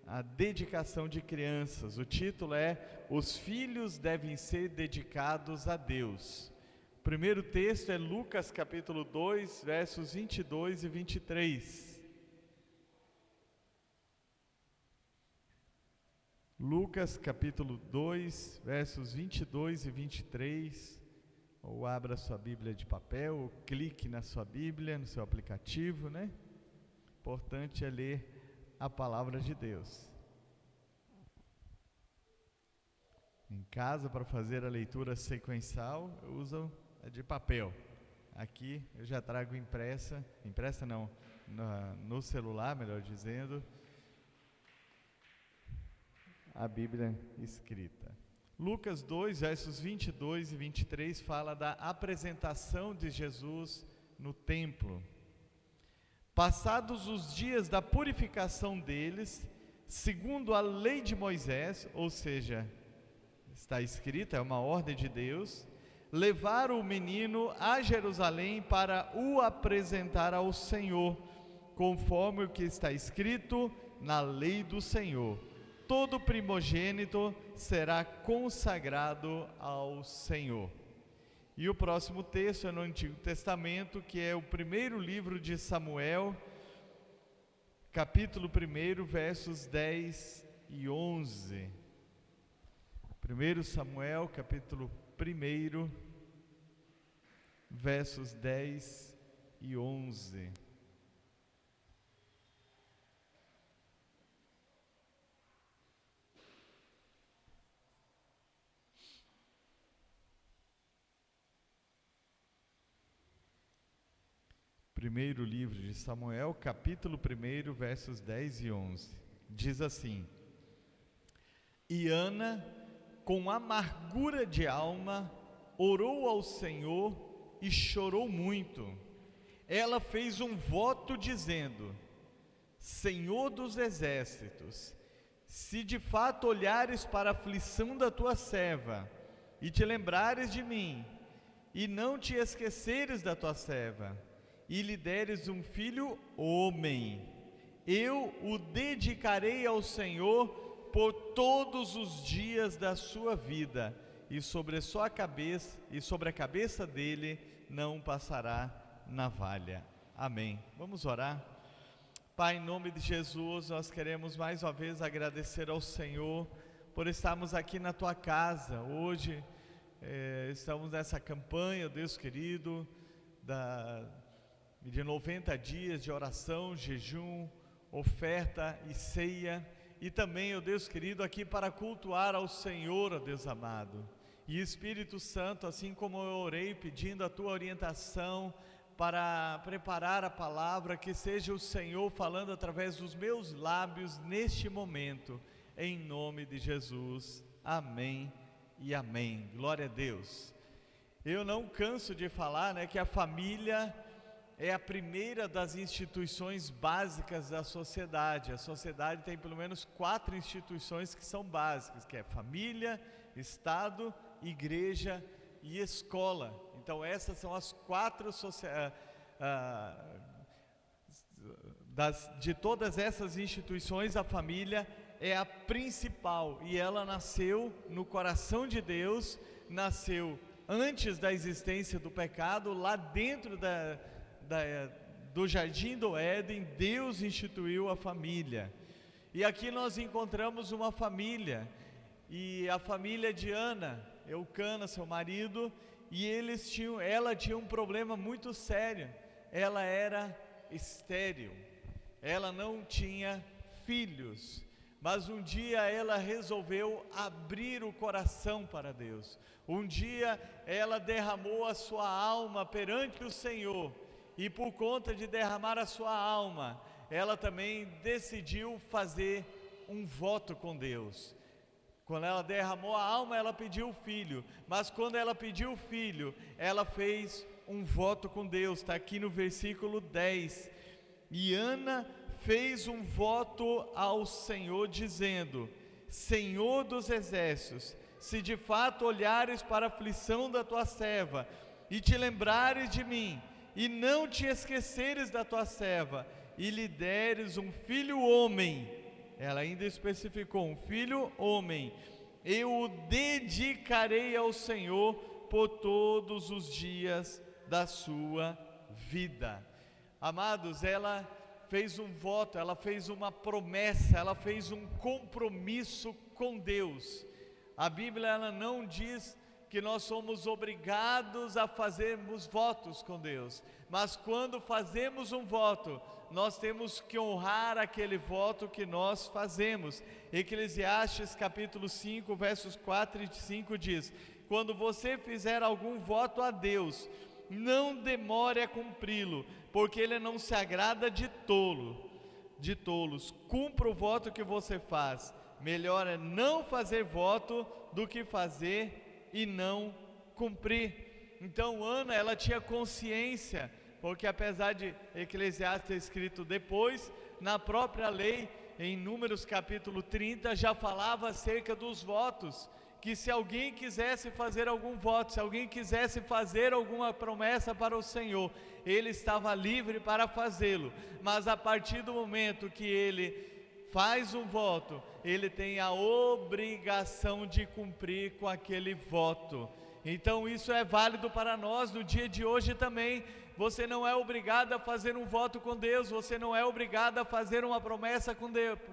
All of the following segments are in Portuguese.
a dedicação de crianças. O título é Os Filhos Devem Ser Dedicados a Deus. O primeiro texto é Lucas capítulo 2, versos 22 e 23. Lucas capítulo 2, versos 22 e 23. Ou abra sua Bíblia de papel, ou clique na sua Bíblia, no seu aplicativo, né? Importante é ler a palavra de Deus. Em casa, para fazer a leitura sequencial, eu uso a de papel. Aqui eu já trago impressa não, no celular, melhor dizendo, a Bíblia escrita. Lucas 2, versos 22 e 23 fala da apresentação de Jesus no templo. Passados os dias da purificação deles, segundo a lei de Moisés, ou seja, está escrita, é uma ordem de Deus, levaram o menino a Jerusalém para o apresentar ao Senhor, conforme o que está escrito na lei do Senhor. Todo primogênito será consagrado ao Senhor. E o próximo texto é no Antigo Testamento, que é o primeiro livro de Samuel, capítulo 1, versos 10 e 11. 1 Samuel, capítulo 1, versos 10 e 11. Primeiro livro de Samuel, capítulo 1, versos 10 e 11. Diz assim: E Ana, com amargura de alma, orou ao Senhor e chorou muito. Ela fez um voto dizendo: Senhor dos exércitos, se de fato olhares para a aflição da tua serva, e te lembrares de mim, e não te esqueceres da tua serva, e lhe deres um filho homem, eu o dedicarei ao Senhor por todos os dias da sua vida, e sobre a cabeça dele não passará navalha. Amém. Vamos orar. Pai, em nome de Jesus, nós queremos mais uma vez agradecer ao Senhor por estarmos aqui na tua casa. Hoje estamos nessa campanha, Deus querido, de 90 dias de oração, jejum, oferta e ceia, e também, ó Deus querido, aqui para cultuar ao Senhor, ó Deus amado. E Espírito Santo, assim como eu orei pedindo a tua orientação para preparar a palavra, que seja o Senhor falando através dos meus lábios neste momento, em nome de Jesus. Amém e amém. Glória a Deus. Eu não canso de falar, né, que a família é a primeira das instituições básicas da sociedade. A sociedade tem pelo menos 4 instituições que são básicas, que é família, Estado, igreja e escola. Então essas são as 4 de todas essas instituições, a família é a principal, e ela nasceu no coração de Deus, nasceu antes da existência do pecado, lá dentro do jardim do Éden. Deus instituiu a família, e aqui nós encontramos uma família, e a família de Ana, Eucana, seu marido, e ela tinha um problema muito sério. Ela era estéril, ela não tinha filhos, mas um dia ela resolveu abrir o coração para Deus. Um dia ela derramou a sua alma perante o Senhor, e por conta de derramar a sua alma, ela também decidiu fazer um voto com Deus. Quando ela derramou a alma, ela pediu o filho, mas quando ela pediu o filho, ela fez um voto com Deus. Está aqui no versículo 10. E Ana fez um voto ao Senhor, dizendo: Senhor dos exércitos, se de fato olhares para a aflição da tua serva, e te lembrares de mim, e não te esqueceres da tua serva, e lhe deres um filho homem, ela ainda especificou, um filho homem, eu o dedicarei ao Senhor por todos os dias da sua vida. Amados, ela fez um voto, ela fez uma promessa, ela fez um compromisso com Deus. A Bíblia, ela não diz que nós somos obrigados a fazermos votos com Deus, mas quando fazemos um voto, nós temos que honrar aquele voto que nós fazemos. Eclesiastes capítulo 5, versos 4 e 5 diz: quando você fizer algum voto a Deus, não demore a cumpri-lo, porque Ele não se agrada de tolos. Cumpra o voto que você faz. Melhor é não fazer voto do que fazer e não cumprir. Então Ana, ela tinha consciência, porque apesar de Eclesiastes ter escrito depois, na própria lei, em Números capítulo 30, já falava acerca dos votos, que se alguém quisesse fazer algum voto, se alguém quisesse fazer alguma promessa para o Senhor, ele estava livre para fazê-lo, mas a partir do momento que ele faz um voto, ele tem a obrigação de cumprir com aquele voto. Então isso é válido para nós no dia de hoje também. Você não é obrigado a fazer um voto com Deus, você não é obrigado a fazer uma promessa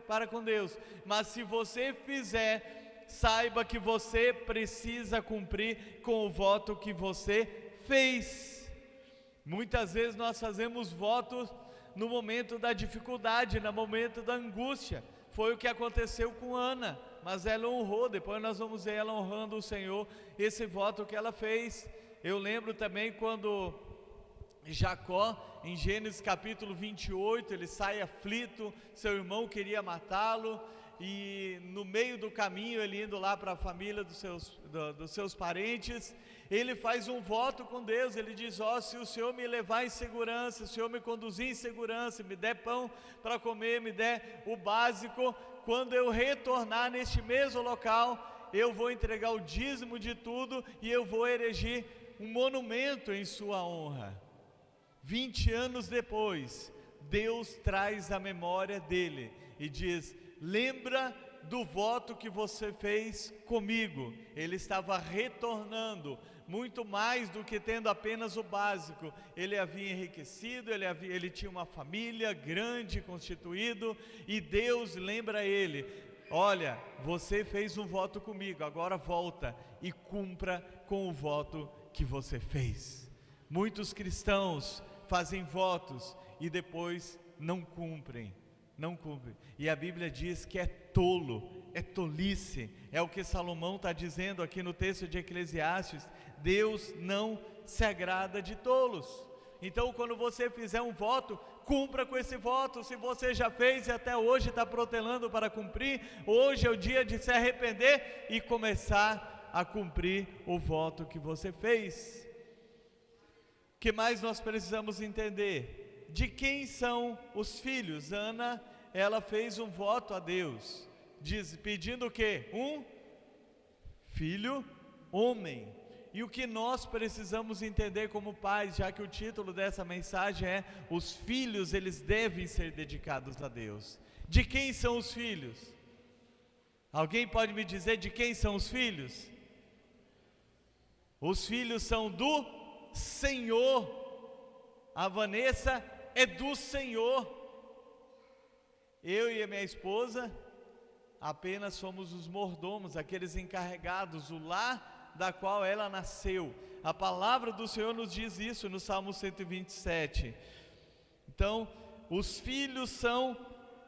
para com Deus, mas se você fizer, saiba que você precisa cumprir com o voto que você fez. Muitas vezes nós fazemos votos no momento da dificuldade, no momento da angústia. Foi o que aconteceu com Ana, mas ela honrou. Depois nós vamos ver ela honrando o Senhor, esse voto que ela fez. Eu lembro também quando Jacó, em Gênesis capítulo 28, ele sai aflito, seu irmão queria matá-lo, e no meio do caminho, ele indo lá para a família dos seus parentes, ele faz um voto com Deus. Ele diz: se o Senhor me levar em segurança, se o Senhor me conduzir em segurança, me der pão para comer, me der o básico, quando eu retornar neste mesmo local, eu vou entregar o dízimo de tudo e eu vou erigir um monumento em sua honra. 20 anos depois, Deus traz a memória dele e diz: lembra do voto que você fez comigo. Ele estava retornando, muito mais do que tendo apenas o básico. Ele havia enriquecido, ele tinha uma família grande, constituído, e Deus lembra ele: olha, você fez um voto comigo, agora volta e cumpra com o voto que você fez. Muitos cristãos fazem votos e depois não cumprem. E a Bíblia diz que é tolo, é tolice. É o que Salomão está dizendo aqui no texto de Eclesiastes: Deus não se agrada de tolos. Então, quando você fizer um voto, cumpra com esse voto. Se você já fez e até hoje está protelando para cumprir, hoje é o dia de se arrepender e começar a cumprir o voto que você fez. O que mais nós precisamos entender? De quem são os filhos? Ana, ela fez um voto a Deus, pedindo o quê? Um filho homem. E o que nós precisamos entender como pais, já que o título dessa mensagem é: os filhos, eles devem ser dedicados a Deus. De quem são os filhos? Alguém pode me dizer de quem são os filhos? Os filhos são do Senhor. A Vanessa é do Senhor. Eu e a minha esposa apenas somos os mordomos, aqueles encarregados, o lar da qual ela nasceu. A palavra do Senhor nos diz isso no Salmo 127. Então, os filhos são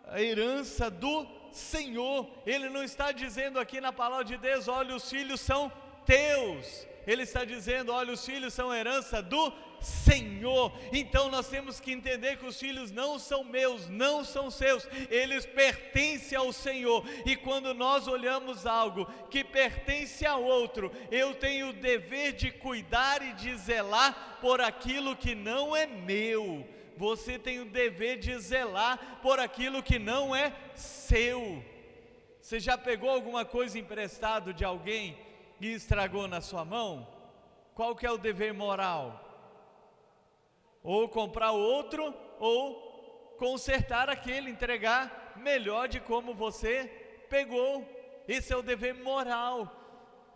a herança do Senhor. Ele não está dizendo aqui na palavra de Deus: olha, os filhos são teus. Ele está dizendo: olha, os filhos são a herança do Senhor. Então nós temos que entender que os filhos não são meus, não são seus, eles pertencem ao Senhor. E quando nós olhamos algo que pertence a outro, eu tenho o dever de cuidar e de zelar por aquilo que não é meu. Você tem o dever de zelar por aquilo que não é seu. Você já pegou alguma coisa emprestado de alguém e estragou na sua mão? Qual que é o dever moral? Ou comprar outro, ou consertar aquele, entregar melhor de como você pegou. Esse é o dever moral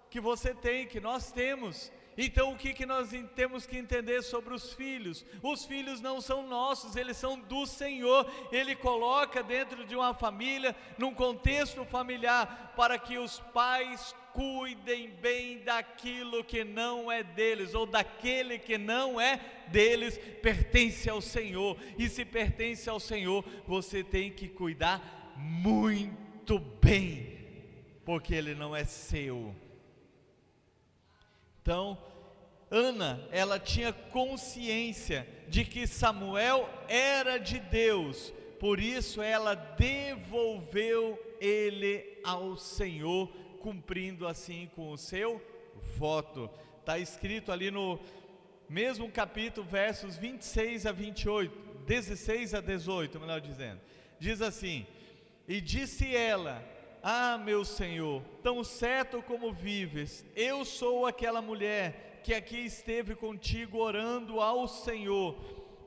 que você tem, que nós temos. Então o que nós temos que entender sobre os filhos? Os filhos não são nossos, eles são do Senhor. Ele coloca dentro de uma família, num contexto familiar, para que os pais cuidem bem daquilo que não é deles, ou daquele que não é deles, pertence ao Senhor. E se pertence ao Senhor, você tem que cuidar muito bem, porque ele não é seu. Então, Ana, ela tinha consciência de que Samuel era de Deus, por isso ela devolveu ele ao Senhor, cumprindo assim com o seu voto. Está escrito ali no mesmo capítulo, versos 26 a 28, 16 a 18, melhor dizendo, diz assim: e disse ela: ah, meu Senhor, tão certo como vives, eu sou aquela mulher que aqui esteve contigo orando ao Senhor.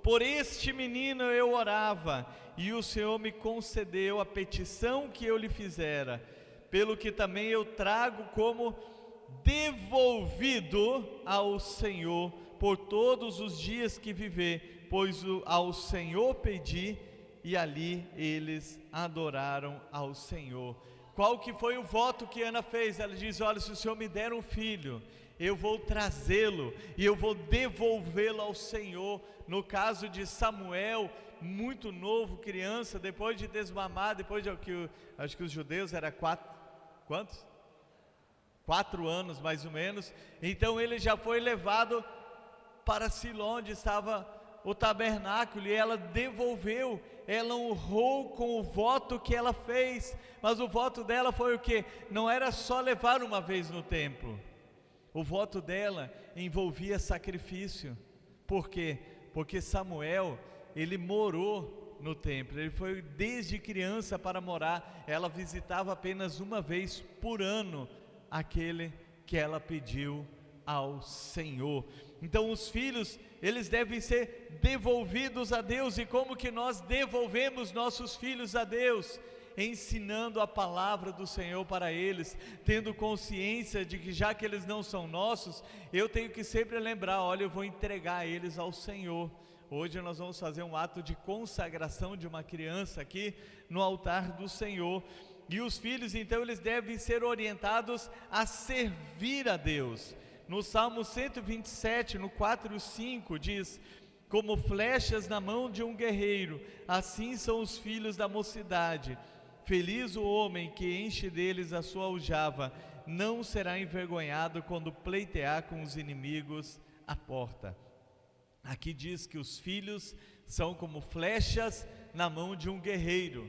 Por este menino eu orava, e o Senhor me concedeu a petição que eu lhe fizera, pelo que também eu trago como devolvido ao Senhor por todos os dias que viver, pois ao Senhor pedi, e ali eles adoraram ao Senhor. Qual que foi o voto que Ana fez? Ela diz: olha, se o Senhor me der um filho, eu vou trazê-lo e eu vou devolvê-lo ao Senhor. No caso de Samuel, muito novo, criança, depois de desmamar, depois de que acho que os judeus era 4 anos mais ou menos, então ele já foi levado para Siló, onde estava o tabernáculo, e ela devolveu. Ela honrou com o voto que ela fez, mas o voto dela foi o quê? Não era só levar uma vez no templo. O voto dela envolvia sacrifício. Por quê? Porque Samuel, ele morou no templo, ele foi desde criança para morar. Ela visitava apenas uma vez por ano aquele que ela pediu ao Senhor. Então os filhos, eles devem ser devolvidos a Deus. E como que nós devolvemos nossos filhos a Deus? Ensinando a palavra do Senhor para eles, tendo consciência de que já que eles não são nossos, eu tenho que sempre lembrar: olha, eu vou entregar eles ao Senhor. Hoje nós vamos fazer um ato de consagração de uma criança aqui no altar do Senhor. E os filhos, então, eles devem ser orientados a servir a Deus. No Salmo 127, no 4 e 5, diz: como flechas na mão de um guerreiro, assim são os filhos da mocidade. Feliz o homem que enche deles a sua aljava, não será envergonhado quando pleitear com os inimigos à porta. Aqui diz que os filhos são como flechas na mão de um guerreiro.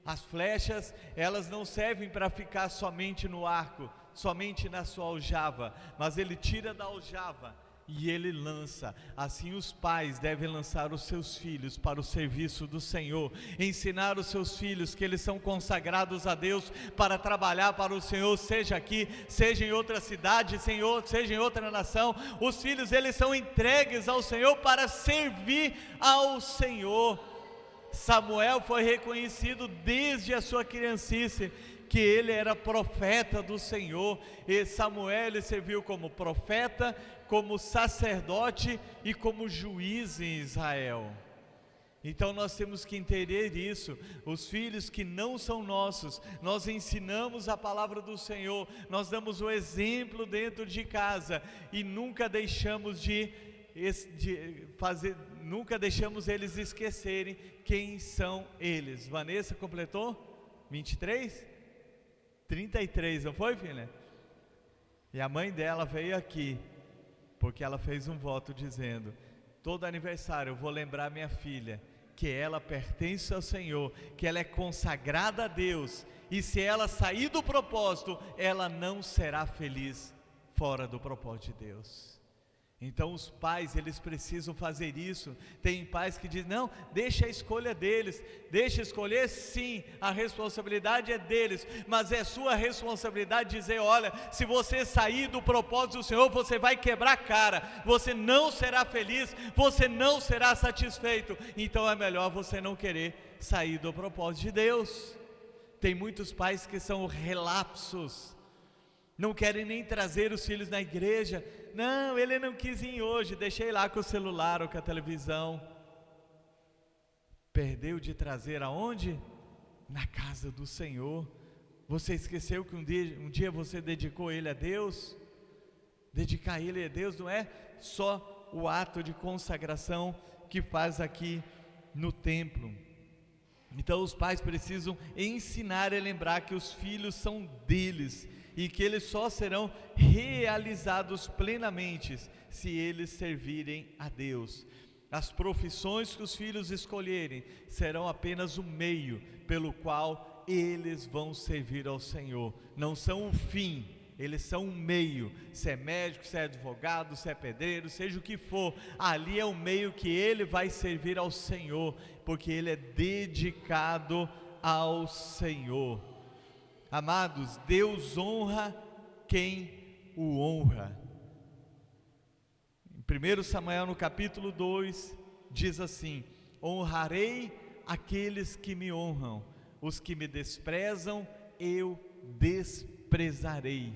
As flechas, elas não servem para ficar somente no arco, somente na sua aljava, mas ele tira da aljava e ele lança. Assim os pais devem lançar os seus filhos para o serviço do Senhor, ensinar os seus filhos que eles são consagrados a Deus para trabalhar para o Senhor, seja aqui, seja em outra cidade, seja em outra nação. Os filhos, eles são entregues ao Senhor para servir ao Senhor. Samuel foi reconhecido desde a sua criancice que ele era profeta do Senhor. E Samuel, ele serviu como profeta, como sacerdote e como juiz em Israel. Então nós temos que entender isso. Os filhos que não são nossos, nós ensinamos a palavra do Senhor, nós damos o exemplo dentro de casa e nunca deixamos nunca deixamos eles esquecerem quem são eles. Vanessa completou 23? 33, não foi, filha? E a mãe dela veio aqui, porque ela fez um voto dizendo: todo aniversário eu vou lembrar minha filha que ela pertence ao Senhor, que ela é consagrada a Deus, e se ela sair do propósito, ela não será feliz fora do propósito de Deus. Então os pais, eles precisam fazer isso. Tem pais que dizem: não, deixa a escolha deles, deixa escolher. Sim, a responsabilidade é deles, mas é sua responsabilidade dizer: olha, se você sair do propósito do Senhor, você vai quebrar a cara, você não será feliz, você não será satisfeito. Então é melhor você não querer sair do propósito de Deus. Tem muitos pais que são relapsos, não querem nem trazer os filhos na igreja. Não, ele não quis ir hoje, deixei lá com o celular ou com a televisão. Perdeu de trazer aonde? Na casa do Senhor. Você esqueceu que um dia você dedicou ele a Deus? Dedicar ele a Deus não é só o ato de consagração que faz aqui no templo. Então os pais precisam ensinar e lembrar que os filhos são deles e que eles só serão realizados plenamente se eles servirem a Deus. As profissões que os filhos escolherem serão apenas o meio pelo qual eles vão servir ao Senhor, não são o fim, eles são um meio. Se é médico, se é advogado, se é pedreiro, seja o que for, ali é o meio que ele vai servir ao Senhor, porque ele é dedicado ao Senhor. Amados, Deus honra quem o honra. Em 1 Samuel no capítulo 2 diz assim: honrarei aqueles que me honram, os que me desprezam eu desprezarei.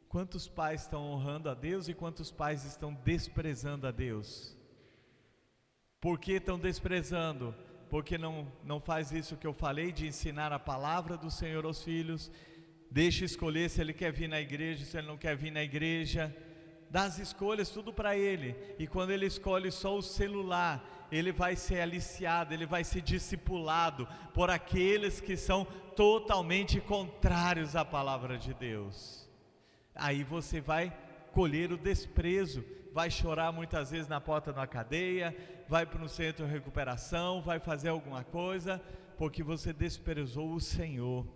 Quantos pais estão honrando a Deus e quantos pais estão desprezando a Deus? Por que estão desprezando? Porque não faz isso que eu falei, de ensinar a palavra do Senhor aos filhos. Deixa escolher se ele quer vir na igreja, se ele não quer vir na igreja. Dá as escolhas tudo para ele, e quando ele escolhe só o celular, ele vai ser aliciado, ele vai ser discipulado por aqueles que são totalmente contrários à palavra de Deus. Aí você vai colher o desprezo, vai chorar muitas vezes na porta de uma cadeia, vai para um centro de recuperação, vai fazer alguma coisa, porque você desprezou o Senhor.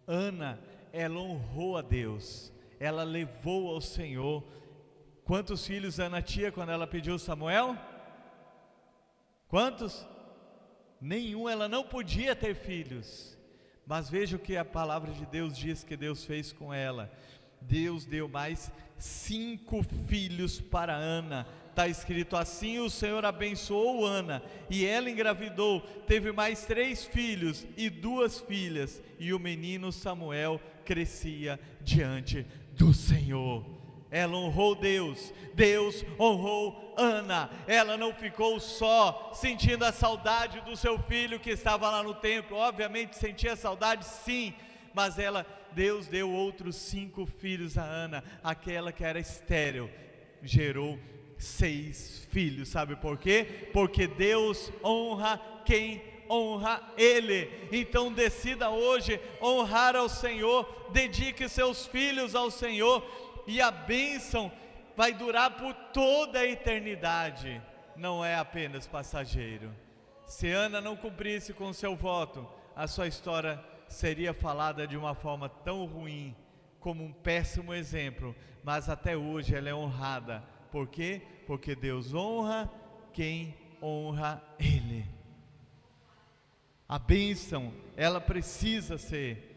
Ana, ela honrou a Deus, ela levou ao Senhor. Quantos filhos Ana tinha quando ela pediu Samuel? Quantos? Nenhum, ela não podia ter filhos. Mas veja o que a palavra de Deus diz que Deus fez com ela. Deus deu mais 5 filhos para Ana. Está escrito assim: o Senhor abençoou Ana, e ela engravidou, teve mais 3 filhos e 2 filhas, e o menino Samuel crescia diante do Senhor. Ela honrou Deus, Deus honrou Ana. Ela não ficou só sentindo a saudade do seu filho que estava lá no templo. Obviamente sentia saudade, sim, mas Deus deu outros 5 filhos a Ana. Aquela que era estéril gerou 6 filhos. Sabe por quê? Porque Deus honra quem honra Ele. Então decida hoje honrar ao Senhor, dedique seus filhos ao Senhor, e a bênção vai durar por toda a eternidade, não é apenas passageiro. Se Ana não cumprisse com o seu voto, a sua história seria falada de uma forma tão ruim, como um péssimo exemplo, mas até hoje ela é honrada. Por quê? Porque Deus honra quem honra Ele. A bênção, ela precisa ser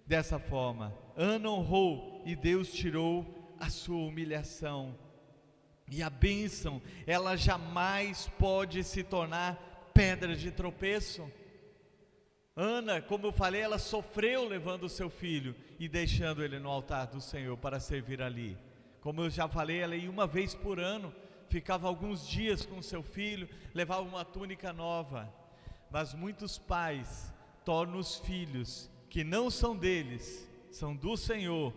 dessa forma. Ana honrou e Deus tirou a sua humilhação. E a bênção, ela jamais pode se tornar pedra de tropeço. Ana, como eu falei, ela sofreu levando o seu filho e deixando ele no altar do Senhor para servir ali. Como eu já falei, ela ia uma vez por ano, ficava alguns dias com o seu filho, levava uma túnica nova. Mas muitos pais tornam os filhos que não são deles, são do Senhor,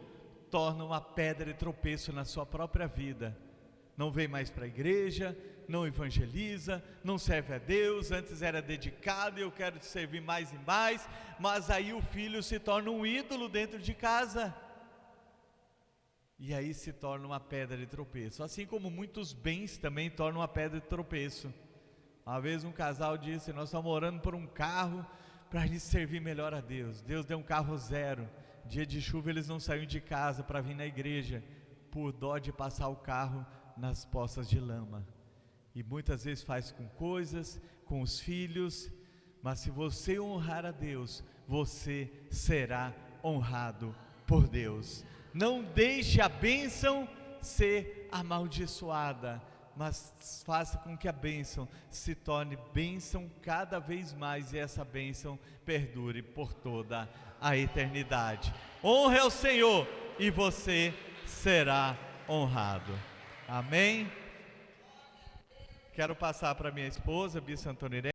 tornam uma pedra de tropeço na sua própria vida. Não vem mais para a igreja, não evangeliza, não serve a Deus. Antes era dedicado e eu quero te servir mais e mais, mas aí o filho se torna um ídolo dentro de casa, e aí se torna uma pedra de tropeço. Assim como muitos bens também tornam uma pedra de tropeço. Uma vez um casal disse: nós estamos orando por um carro para a gente servir melhor a Deus. Deus deu um carro 0, dia de chuva eles não saíram de casa para vir na igreja, por dó de passar o carro nas poças de lama. E muitas vezes faz com coisas, com os filhos, mas se você honrar a Deus, você será honrado por Deus. Não deixe a bênção ser amaldiçoada. mas faça com que a bênção se torne bênção cada vez mais e essa bênção perdure por toda a eternidade. Honre ao Senhor e você será honrado. Amém? Quero passar para minha esposa, Bispo Antônio Irene.